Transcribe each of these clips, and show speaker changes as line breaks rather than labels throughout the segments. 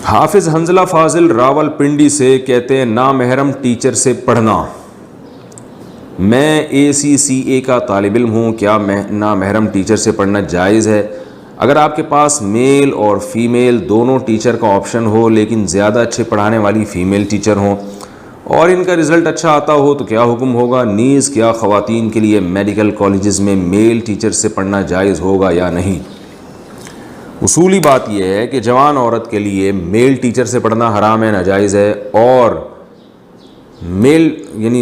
حافظ حنظلہ فاضل راول پنڈی سے کہتے ہیں نامحرم ٹیچر سے پڑھنا. میں ACCA کا طالب علم ہوں, کیا نامحرم ٹیچر سے پڑھنا جائز ہے؟ اگر آپ کے پاس میل اور فیمیل دونوں ٹیچر کا آپشن ہو لیکن زیادہ اچھے پڑھانے والی فیمیل ٹیچر ہوں اور ان کا رزلٹ اچھا آتا ہو تو کیا حکم ہوگا؟ نیز کیا خواتین کے لیے میڈیکل کالجز میں میل ٹیچر سے پڑھنا جائز ہوگا یا نہیں؟ اصولی بات یہ ہے کہ جوان عورت کے لیے میل ٹیچر سے پڑھنا حرام ہے, ناجائز ہے, اور میل یعنی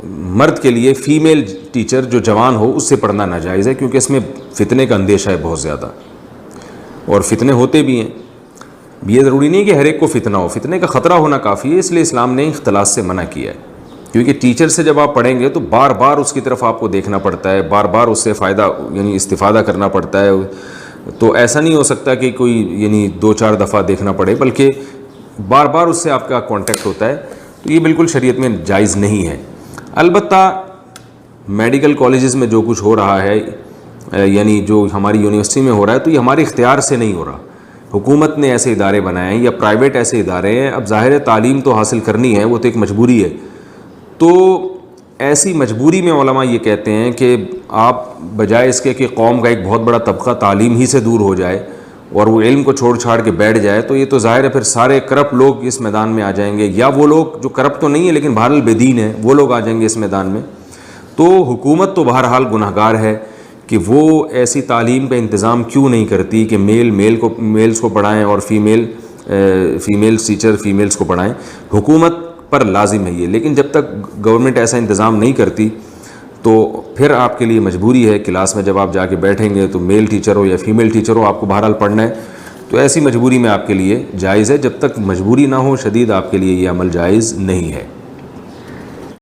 مرد کے لیے فیمیل ٹیچر جو جوان ہو اس سے پڑھنا ناجائز ہے, کیونکہ اس میں فتنے کا اندیشہ ہے بہت زیادہ, اور فتنے ہوتے بھی ہیں. یہ ضروری نہیں کہ ہر ایک کو فتنہ ہو, فتنے کا خطرہ ہونا کافی ہے, اس لیے اسلام نے اختلاط سے منع کیا ہے. کیونکہ ٹیچر سے جب آپ پڑھیں گے تو بار بار اس کی طرف آپ کو دیکھنا پڑتا ہے, بار بار اس سے فائدہ یعنی استفادہ کرنا پڑتا ہے. تو ایسا نہیں ہو سکتا کہ کوئی یعنی 2-4 دفعہ دیکھنا پڑے, بلکہ بار بار اس سے آپ کا کانٹیکٹ ہوتا ہے. تو یہ بالکل شریعت میں جائز نہیں ہے. البتہ میڈیکل کالجز میں جو کچھ ہو رہا ہے, یعنی جو ہماری یونیورسٹی میں ہو رہا ہے, تو یہ ہمارے اختیار سے نہیں ہو رہا. حکومت نے ایسے ادارے بنائے ہیں یا پرائیویٹ ایسے ادارے ہیں. اب ظاہر ہے تعلیم تو حاصل کرنی ہے, وہ تو ایک مجبوری ہے. تو ایسی مجبوری میں علماء یہ کہتے ہیں کہ آپ بجائے اس کے کہ قوم کا ایک بہت بڑا طبقہ تعلیم ہی سے دور ہو جائے اور وہ علم کو چھوڑ چھاڑ کے بیٹھ جائے, تو یہ تو ظاہر ہے پھر سارے کرپٹ لوگ اس میدان میں آ جائیں گے, یا وہ لوگ جو کرپٹ تو نہیں ہے لیکن بہرحال بے دین ہیں وہ لوگ آ جائیں گے اس میدان میں. تو حکومت تو بہرحال گنہگار ہے کہ وہ ایسی تعلیم کا انتظام کیوں نہیں کرتی کہ میلز کو پڑھائیں اور فیمیلز ٹیچر فیمیلز کو پڑھائیں. حکومت پر لازم ہے یہ, لیکن جب تک گورنمنٹ ایسا انتظام نہیں کرتی تو پھر آپ کے لیے مجبوری ہے کلاس میں جب آپ جا کے بیٹھیں گے تو میل ٹیچر ہو یا فیمیل ٹیچر ہو, آپ کو بہرحال پڑھنا ہے. تو ایسی مجبوری میں آپ کے لیے جائز ہے, جب تک مجبوری نہ ہو شدید آپ کے لیے یہ عمل جائز نہیں ہے.